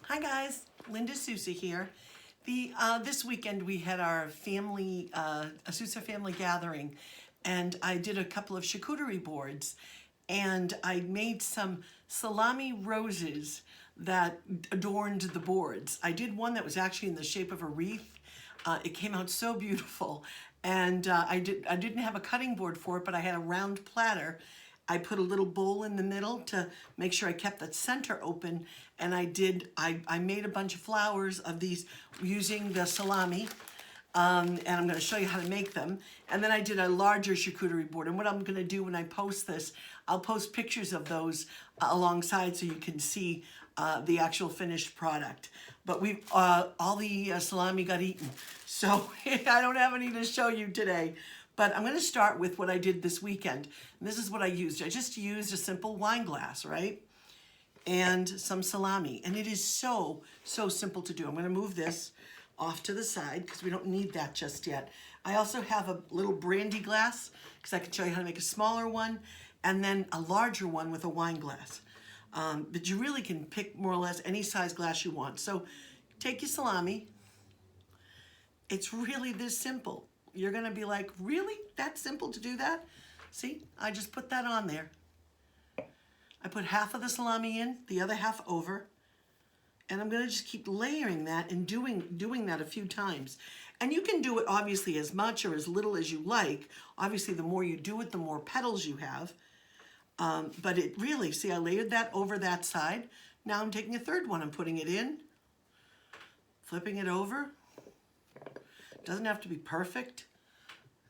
Hi guys, Linda Sousa here. This weekend we had our family, a Sousa family gathering, and I did a couple of charcuterie boards, and I made some salami roses that adorned the boards. I did one that was actually in the shape of a wreath. It came out so beautiful, and I didn't have a cutting board for it, but I had a round platter. I put a little bowl in the middle to make sure I kept the center open, and I made a bunch of flowers of these using the salami, and I'm going to show you how to make them. And then I did a larger charcuterie board, and what I'm going to do when I post this, I'll post pictures of those alongside so you can see the actual finished product. But all the salami got eaten, so I don't have any to show you today. But I'm going to start with what I did this weekend. And this is what I used. I just used a simple wine glass, right? And some salami. And it is so simple to do. I'm going to move this off to the side because we don't need that just yet. I also have a little brandy glass because I can show you how to make a smaller one and then a larger one with a wine glass. But you really can pick more or less any size glass you want. So take your salami. It's really this simple. You're gonna be like, really? That simple to do that? See, I just put that on there. I put half of the salami in, the other half over, and I'm gonna just keep layering that and doing that a few times. And you can do it obviously as much or as little as you like. Obviously, the more you do it, the more petals you have. But it really, see, I layered that over that side. Now I'm taking a third one and putting it in, flipping it over. Doesn't have to be perfect.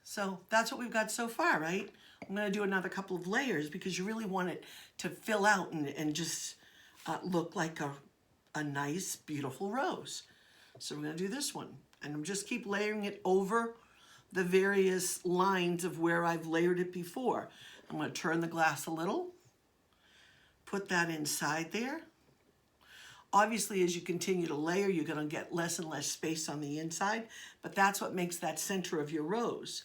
So that's what we've got so far, right? I'm going to do another couple of layers because you really want it to fill out and just look like a nice, beautiful rose. So we're going to do this one. And I'm just keep layering it over the various lines of where I've layered it before. I'm going to turn the glass a little, put that inside there. Obviously, as you continue to layer, you're going to get less and less space on the inside, but that's what makes that center of your rose.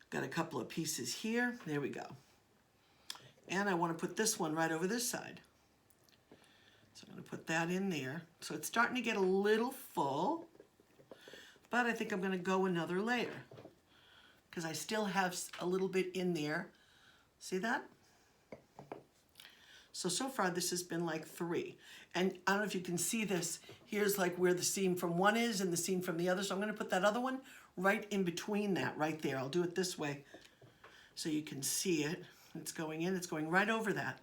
Got a couple of pieces here. There we go. And I want to put this one right over this side. So I'm going to put that in there. So it's starting to get a little full, but I think I'm going to go another layer because I still have a little bit in there. See that? So far this has been like 3. And I don't know if you can see this. Here's like where the seam from one is and the seam from the other. So I'm going to put that other one right in between that, right there. I'll do it this way so you can see it. It's going in. It's going right over that,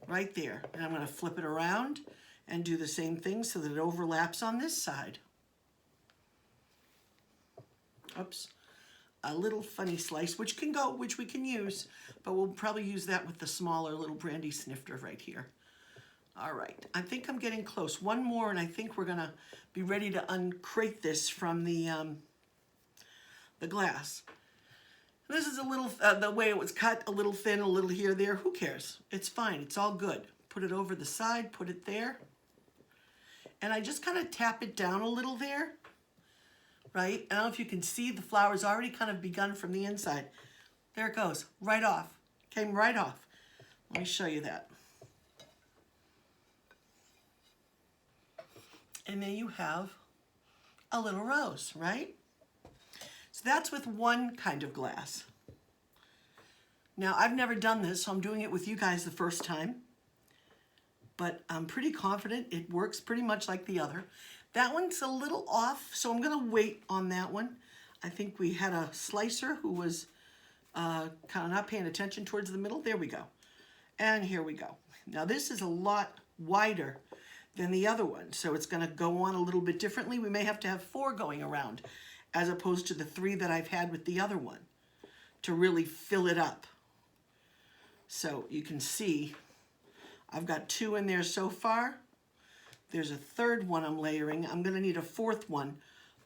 right there. And I'm going to flip it around and do the same thing so that it overlaps on this side. Oops. A little funny slice, which we can use, but we'll probably use that with the smaller little brandy snifter right here. All right, I think I'm getting close. One more, and I think we're gonna be ready to uncrate this from the glass. This is a little, the way it was cut, a little thin, a little here, there. Who cares? It's fine, it's all good. Put it over the side, put it there. And I just kind of tap it down a little there. Right? I don't know if you can see the flower's already kind of begun from the inside. There it goes, right off. Came right off. Let me show you that. And then you have a little rose, right? So that's with one kind of glass. Now, I've never done this, so I'm doing it with you guys the first time. But I'm pretty confident it works pretty much like the other. That one's a little off, so I'm gonna wait on that one. I think we had a slicer who was kind of not paying attention towards the middle. There we go. And here we go. Now this is a lot wider than the other one, so it's gonna go on a little bit differently. We may have to have 4 going around as opposed to the 3 that I've had with the other one to really fill it up. So you can see I've got 2 in there so far. There's a third one I'm layering. I'm going to need a 4th one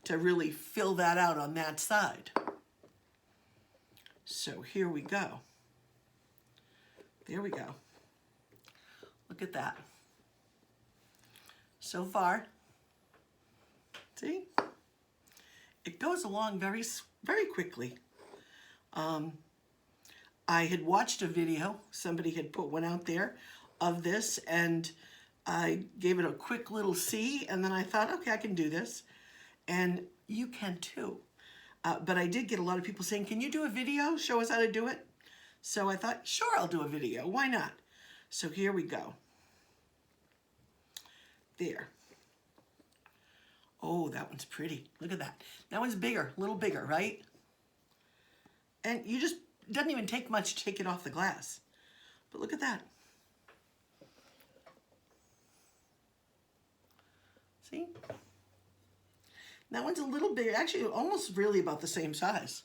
to really fill that out on that side. So here we go. There we go. Look at that. So far, see? It goes along very quickly. I had watched a video, somebody had put one out there of this, and I gave it a quick little see, and then I thought, okay, I can do this. And you can too. But I did get a lot of people saying, can you do a video? Show us how to do it. So I thought, sure, I'll do a video. Why not? So here we go. There. Oh, that one's pretty. Look at that. That one's bigger, a little bigger, right? And you just, it doesn't even take much to take it off the glass. But look at that. See? That one's a little bigger, actually almost really about the same size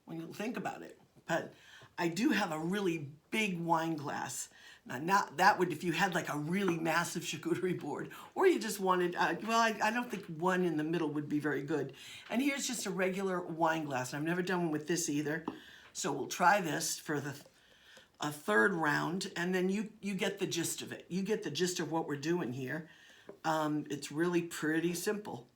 when you think about it. But I do have a really big wine glass. Now, not that would, if you had like a really massive charcuterie board, or you just wanted, well, I don't think one in the middle would be very good. And here's just a regular wine glass. I've never done one with this either. So we'll try this for a third round, and then you get the gist of it. You get the gist of what we're doing here. It's really pretty simple.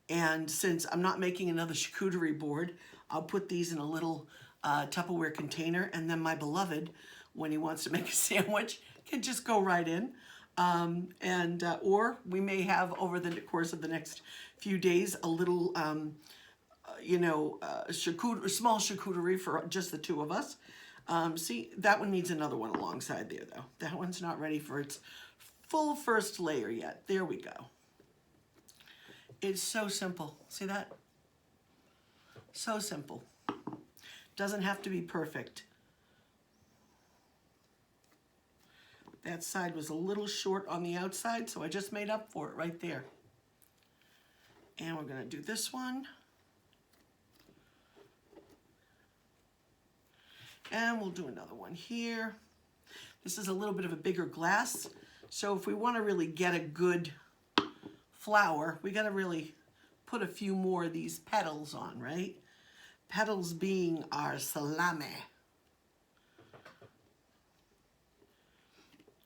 And since I'm not making another charcuterie board, I'll put these in a little Tupperware container, and then my beloved, when he wants to make a sandwich, can just go right in. Or we may have, over the course of the next few days, a little, small charcuterie for just the two of us. See, that one needs another one alongside there, though. That one's not ready for its full first layer yet. There we go. It's so simple. See that? So simple. Doesn't have to be perfect. That side was a little short on the outside, so I just made up for it right there. And we're gonna do this one. And we'll do another one here. This is a little bit of a bigger glass, so if we wanna really get a good flower, we gotta really put a few more of these petals on, right? Petals being our salami.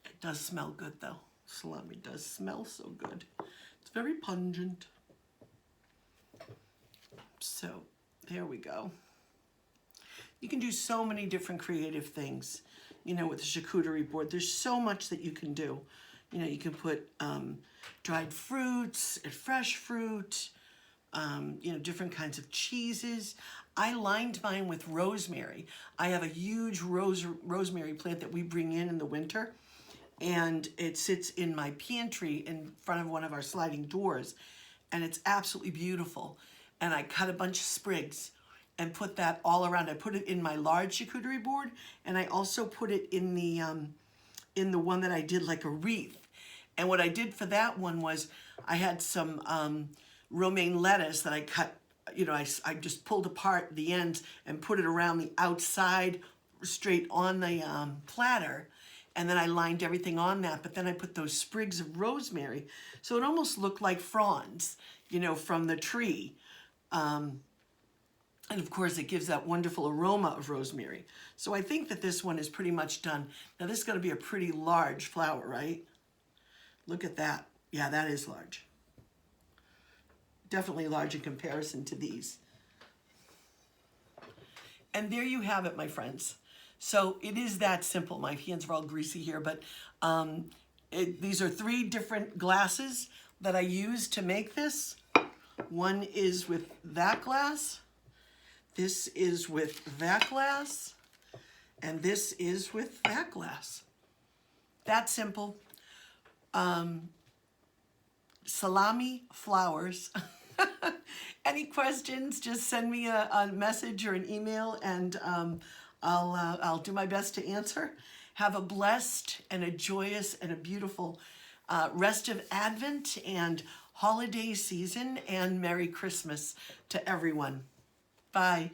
It does smell good though. Salami does smell so good. It's very pungent. So there we go. You can do so many different creative things, you know, with the charcuterie board. There's so much that you can do. You know, you can put dried fruits and fresh fruit, you know, different kinds of cheeses. I lined mine with rosemary. I have a huge rosemary plant that we bring in the winter, and it sits in my pantry in front of one of our sliding doors, and it's absolutely beautiful. And I cut a bunch of sprigs and put that all around. I put it in my large charcuterie board, and I also put it in the one that I did like a wreath. And what I did for that one was I had some romaine lettuce that I cut, you know, I just pulled apart the ends and put it around the outside straight on the platter. And then I lined everything on that, but then I put those sprigs of rosemary. So it almost looked like fronds, you know, from the tree. And of course, it gives that wonderful aroma of rosemary. So I think that this one is pretty much done. Now this is gonna be a pretty large flower, right? Look at that. Yeah, that is large. Definitely large in comparison to these. And there you have it, my friends. So it is that simple. My hands are all greasy here, but these are 3 different glasses that I used to make this. One is with that glass. This is with that glass, and this is with that glass. That simple. Salami flowers. Any questions, just send me a message or an email, and I'll do my best to answer. Have a blessed and a joyous and a beautiful rest of Advent and holiday season, and Merry Christmas to everyone. Bye.